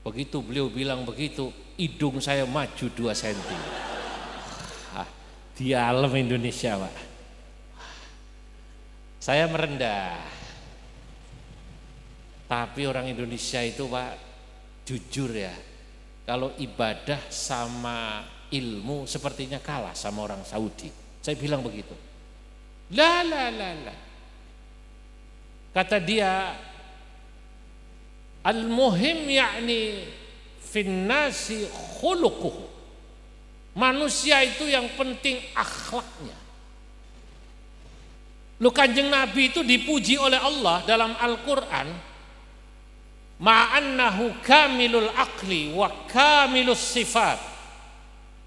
Begitu beliau bilang begitu, hidung saya maju 2 cm. Di alam Indonesia, Pak. Saya merendah. Tapi orang Indonesia itu, Pak, jujur ya, kalau ibadah sama ilmu sepertinya kalah sama orang Saudi. Saya bilang begitu. La. Kata dia, al-muhim yakni finnasi khuluquhu. Manusia itu yang penting akhlaknya. Lu Kanjeng Nabi itu dipuji oleh Allah dalam Al-Quran, ma'annahu kamilul aqli wa kamilus sifat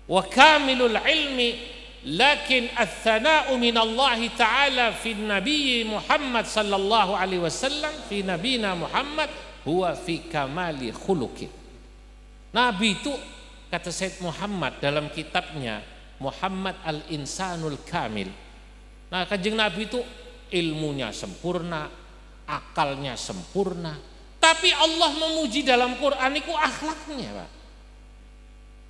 wa kamilul ilmi, lakin ats-tsana'u minallahi ta'ala fi nabiyyi Muhammad sallallahu alaihi wasallam, fi nabina Muhammad huwa fi kamali khuluqi. Nabi itu, kata Said Muhammad dalam kitabnya Muhammad al-Insanul Kamil. Nah, Kanjeng Nabi itu ilmunya sempurna, akalnya sempurna, tapi Allah memuji dalam Quran itu akhlaknya, Pak.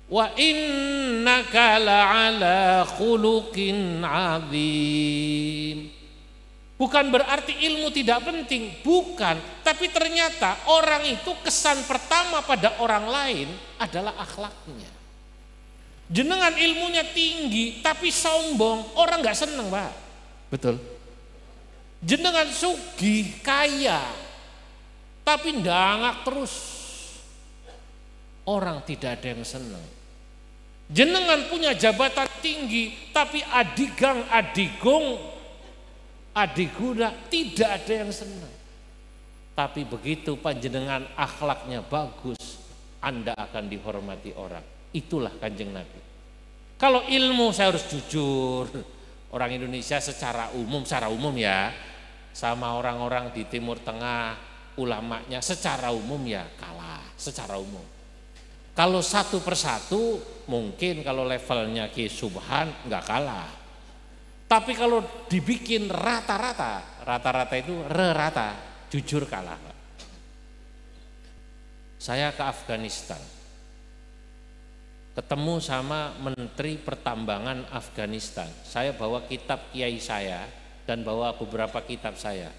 Wa innaka la'ala khuluqin 'adzim. Bukan berarti ilmu tidak penting, bukan, tapi ternyata orang itu kesan pertama pada orang lain adalah akhlaknya. Jenengan ilmunya tinggi tapi sombong, orang nggak seneng, Pak. Betul. Jenengan sugih, kaya, tapi ndangak terus, orang tidak ada yang seneng. Jenengan punya jabatan tinggi tapi adigang, adigong, adiguna, tidak ada yang senang. Tapi begitu panjenengan akhlaknya bagus, Anda akan dihormati orang. Itulah Kanjeng Nabi. Kalau ilmu saya harus jujur, orang Indonesia secara umum ya, sama orang-orang di Timur Tengah, ulamanya secara umum ya kalah. secara umum. Kalau satu persatu mungkin kalau levelnya Ki Subhan nggak kalah. Tapi kalau dibikin rata-rata itu rata, jujur kalah. Saya ke Afghanistan, ketemu sama Menteri Pertambangan Afghanistan. Saya bawa kitab kiai saya dan bawa beberapa kitab saya.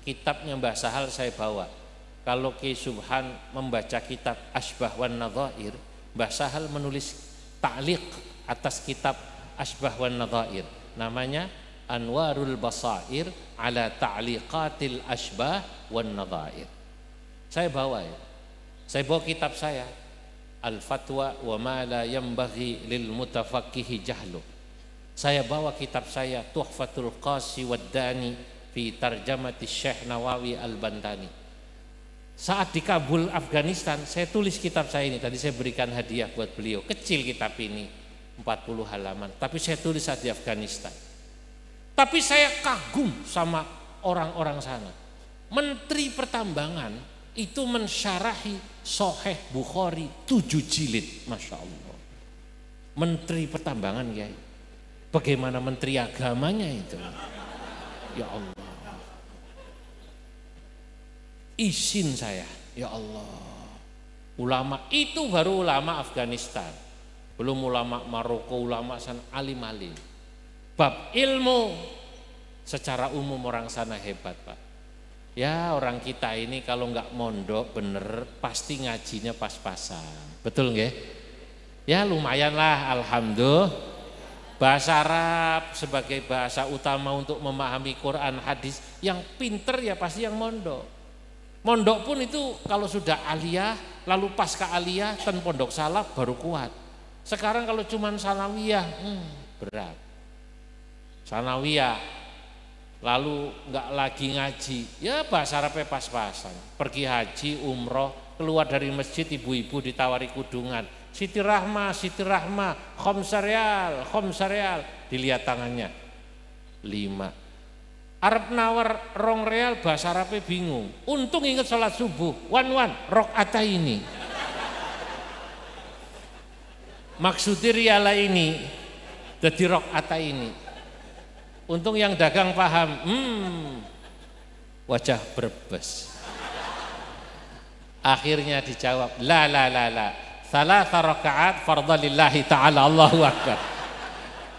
Kitabnya Mbah Sahal saya bawa. Kalau Ki Subhan membaca kitab Asbah wan Nadhair, Mbah Sahal menulis ta'liq atas kitab Asbah wan Nadhair. Namanya Anwarul Basair ala ta'liqatil Asbah wan Nadhair. Saya bawa ya. Saya bawa kitab saya Al-Fatwa wa ma la yanbaghi lil mutafaqqihi jahlu. Saya bawa kitab saya Tuhfatul Qasi wad Dani fi tarjamati Syekh Nawawi Al-Bantani. Saat di Kabul, Afghanistan, saya tulis kitab saya ini. Tadi saya berikan hadiah buat beliau. Kecil kitab ini, 40 halaman. Tapi saya tulis saat di Afghanistan. Tapi saya kagum sama orang-orang sana. Menteri Pertambangan itu mensyarahi Sahih Bukhari 7 jilid. Masya Allah. Menteri Pertambangan ya. Bagaimana Menteri Agamanya itu? Ya Allah. Izin saya, ya Allah. Ulama itu baru ulama Afghanistan, belum ulama Maroko, ulama sana alim-alim. Bab ilmu secara umum orang sana hebat Pak. Ya orang kita ini kalau nggak mondok bener pasti ngajinya pas-pasan, betul nggak? Ya lumayan lah, alhamdulillah. Bahasa Arab sebagai bahasa utama untuk memahami Quran, hadis, yang pinter ya pasti yang mondok. Mondok pun itu kalau sudah aliyah, lalu pasca aliyah dan pondok salaf baru kuat. Sekarang kalau cuman sanawiyah, berat. Sanawiyah, lalu nggak lagi ngaji, ya bahasa Arabnya pas-pasan. Pergi haji, umroh, keluar dari masjid ibu-ibu ditawari kudungan. Siti Rahma, khomsarial, dilihat tangannya, 5. Arab nawar rong real, bahasa Arabnya bingung. Untung ingat sholat subuh, wan rok'ata ini. Maksudnya riala ini, jadi rok'ata ini. Untung yang dagang paham, wajah berbes. Akhirnya dijawab, la. Salasa rakaat fardha lillahi ta'ala, Allahu Akbar.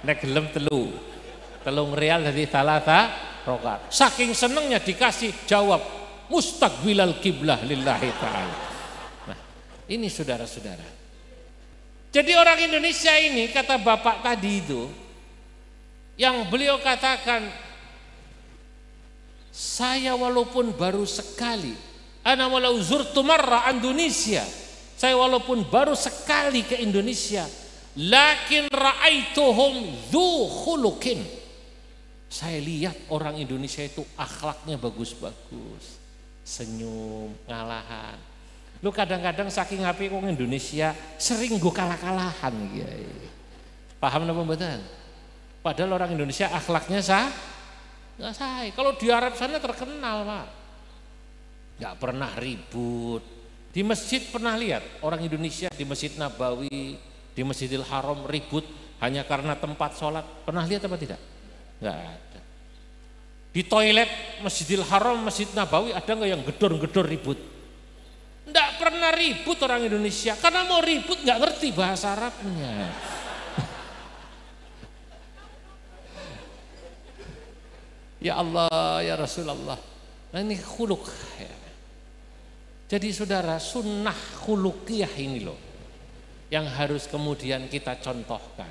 Nek gelem telung real jadi salasa rakaat. Saking senengnya dikasih jawab mustaqbilal kiblah lillahi ta'ala. Nah, ini saudara-saudara. Jadi orang Indonesia ini kata Bapak tadi itu, yang beliau katakan, saya walaupun baru sekali, ana walau zurtu marra Indonesia, saya walaupun baru sekali ke Indonesia, lakin ra'aituhum dzu khuluqin. Saya lihat orang Indonesia itu akhlaknya bagus-bagus, senyum, ngalahan. Lu kadang-kadang saking api kok Indonesia sering gue kalah-kalahan ya. Paham apa mboten? Padahal orang Indonesia akhlaknya nggak sah. Kalau di Arab sana terkenal Pak, nggak pernah ribut. Di masjid pernah lihat orang Indonesia di Masjid Nabawi, di Masjidil Haram ribut hanya karena tempat sholat. Pernah lihat apa tidak? Nggak ada. Di toilet Masjidil Haram, Masjid Nabawi ada nggak yang gedor-gedor ribut? Nggak pernah ribut orang Indonesia, karena mau ribut nggak ngerti bahasa Arabnya. Ya Allah, ya Rasulullah. Nah ini khuluk. Jadi saudara, sunnah khulukiyah ini loh yang harus kemudian kita contohkan.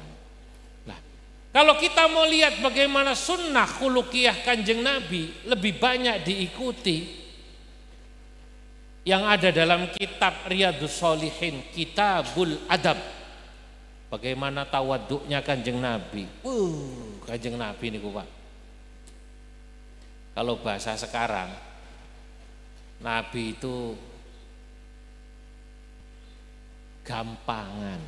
Kalau kita mau lihat bagaimana sunnah khulukiyah Kanjeng Nabi lebih banyak diikuti, yang ada dalam kitab Riyadhus Shalihin, Kitabul Adab. Bagaimana tawaduknya Kanjeng Nabi. Kanjeng Nabi ini Pak. Kalau bahasa sekarang, Nabi itu gampangan.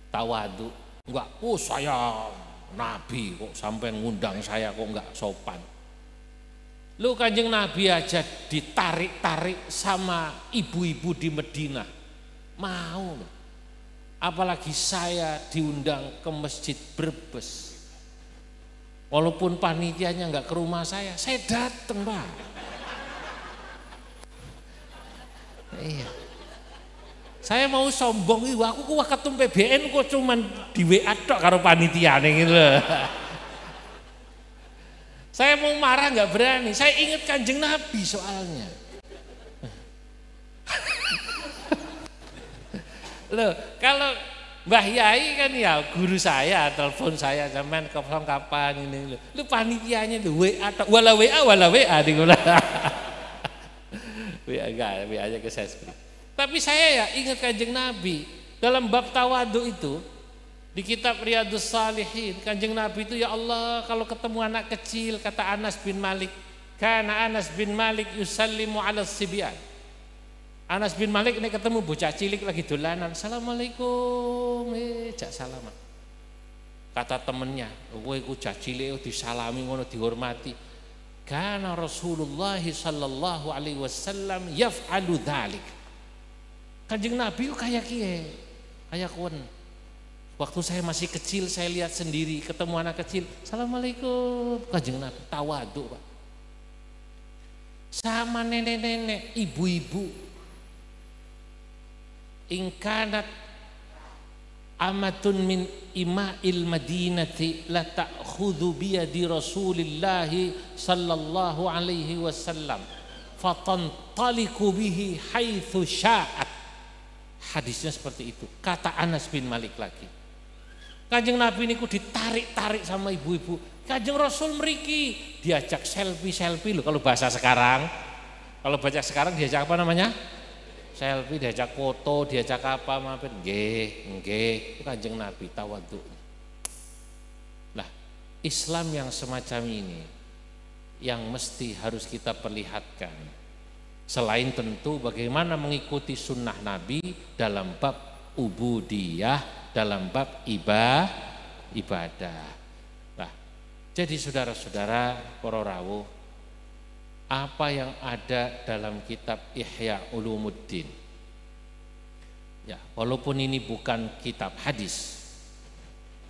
Tawaduk. Enggak, saya Nabi kok sampai ngundang saya kok enggak sopan. Lu Kanjeng Nabi aja ditarik-tarik sama ibu-ibu di Madinah. Mau. Apalagi saya diundang ke Masjid Brebes. Walaupun panitianya enggak ke rumah saya datang, Pak. Iya. Saya mau sombong iki, aku ku ketum PBN kok cuman di WA tok karo panitiane gitu loh. Saya mau marah nggak berani, saya ingat Kanjeng Nabi soalnya. Loh, kalau Mbah Yai kan ya guru saya, telepon saya zaman kapan ini. Lu panitianya lu WA tok, wala WA di gula. WA enggak, WA aja ke saya. Tapi saya ya ingat Kanjeng Nabi dalam bab tawadhu itu di kitab Riyadhus Shalihin, Kanjeng Nabi itu ya Allah kalau ketemu anak kecil, kata Anas bin Malik, karena Anas bin Malik yusallimu ala sibyan. Anas bin Malik ini ketemu bocah cilik lagi dolanan, assalamualaikum, jak salaman. Kata temennya, kowe ku bocah cilik disalami ngono dihormati. Karena Rasulullah sallallahu alaihi wasallam yaf'alu dzalik. Kanjeng Nabi kayak kiye, kayak kon. Waktu saya masih kecil saya lihat sendiri ketemu anak kecil, assalamualaikum, Kanjeng Nabi tawadhu, Pak. Sama nenek-nenek, ibu-ibu. Ingkanat amatun min ima'il madinati la ta'khudhu biyadi Rasulillah sallallahu alaihi wasallam fatantaliku bihi haitsu sya'at. Hadisnya seperti itu, kata Anas bin Malik lagi. Kanjeng Nabi niku ditarik-tarik sama ibu-ibu. Kanjeng Rasul mriki diajak selfie loh kalau bahasa sekarang. Kalau baca sekarang diajak apa namanya? Selfie, diajak foto, diajak apa mampir. Nggih, Kanjeng Nabi tawadhu. Lah, Islam yang semacam ini yang mesti harus kita perlihatkan. Selain tentu bagaimana mengikuti sunnah Nabi dalam bab ubudiyah, dalam bab ibadah. Nah, jadi saudara-saudara para rawuh, apa yang ada dalam kitab Ihya Ulumuddin, ya walaupun ini bukan kitab hadis,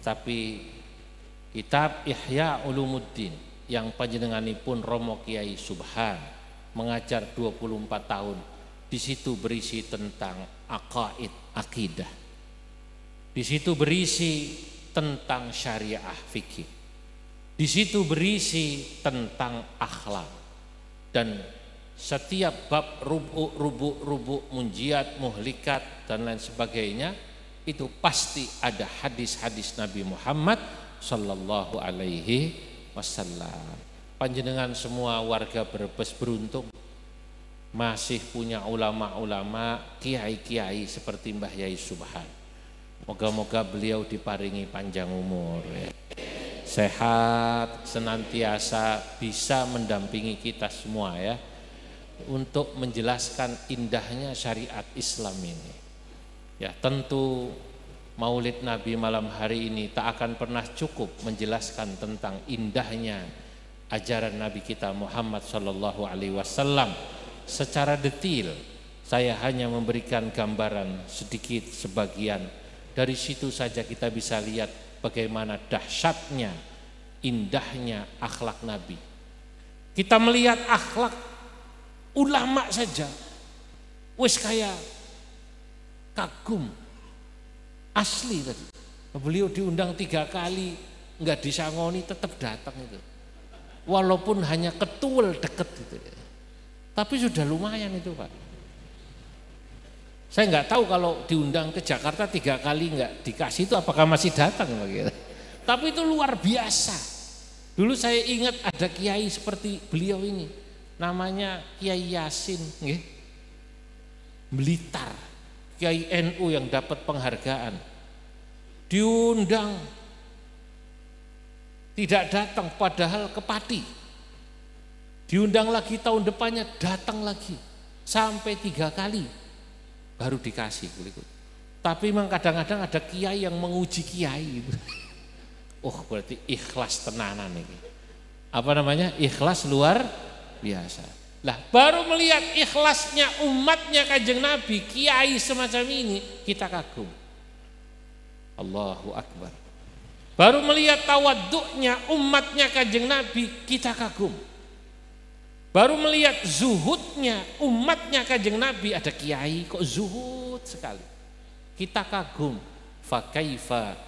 tapi kitab Ihya Ulumuddin yang panjenenganipun Romo Kiai Subhan mengajar 24 tahun, di situ berisi tentang aqaid, akidah. Di situ berisi tentang syariah fikih. Di situ berisi tentang akhlak. Dan setiap bab rubu' munjiat, muhlikat dan lain sebagainya itu pasti ada hadis-hadis Nabi Muhammad sallallahu alaihi wasallam. Panjenengan semua warga Brebes beruntung masih punya ulama-ulama, kiai-kiai seperti Mbah Yai Subhan. Moga-moga beliau diparingi panjang umur, sehat, senantiasa bisa mendampingi kita semua ya, untuk menjelaskan indahnya syariat Islam ini. Ya tentu Maulid Nabi malam hari ini tak akan pernah cukup menjelaskan tentang indahnya ajaran Nabi kita Muhammad sallallahu alaihi wasallam secara detail. Saya hanya memberikan gambaran sedikit sebagian. Dari situ saja kita bisa lihat bagaimana dahsyatnya, indahnya akhlak Nabi. Kita melihat akhlak ulama saja wis kayak kagum asli tadi. Beliau diundang 3 kali nggak disangoni tetap datang itu. Walaupun hanya ketul deket gitu, tapi sudah lumayan itu Pak. Saya nggak tahu kalau diundang ke Jakarta 3 kali nggak dikasih itu apakah masih datang begitu. Tapi itu luar biasa. Dulu saya ingat ada kiai seperti beliau ini, namanya Kiai Yasin, Blitar, Kiai NU yang dapat penghargaan, diundang tidak datang, padahal ke Pati. Diundang lagi tahun depannya, datang lagi sampai 3 kali baru dikasih. Tapi memang kadang-kadang ada kiai yang menguji kiai. Oh berarti ikhlas tenanan ini. Apa namanya? Ikhlas luar biasa. Lah baru melihat ikhlasnya umatnya Kanjeng Nabi, kiai semacam ini, kita kagum. Allahu Akbar. Baru melihat tawaduknya umatnya Kanjeng Nabi, kita kagum. Baru melihat zuhudnya umatnya Kanjeng Nabi, ada kiai kok zuhud sekali, kita kagum. Fa kaifa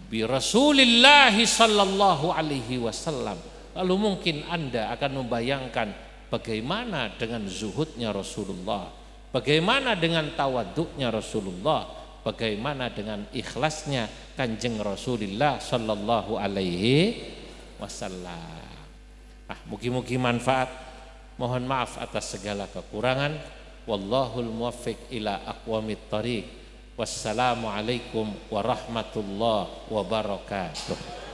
bi Rasulillah sallallahu alaihi wasallam. Lalu mungkin Anda akan membayangkan bagaimana dengan zuhudnya Rasulullah, bagaimana dengan tawaduknya Rasulullah, bagaimana dengan ikhlasnya Kanjeng Rasulullah sallallahu alaihi wasallam. Mugi-mugi manfaat. Mohon maaf atas segala kekurangan. Wallahul muwaffiq ila aqwamit thariq. Wassalamualaikum warahmatullahi wabarakatuh.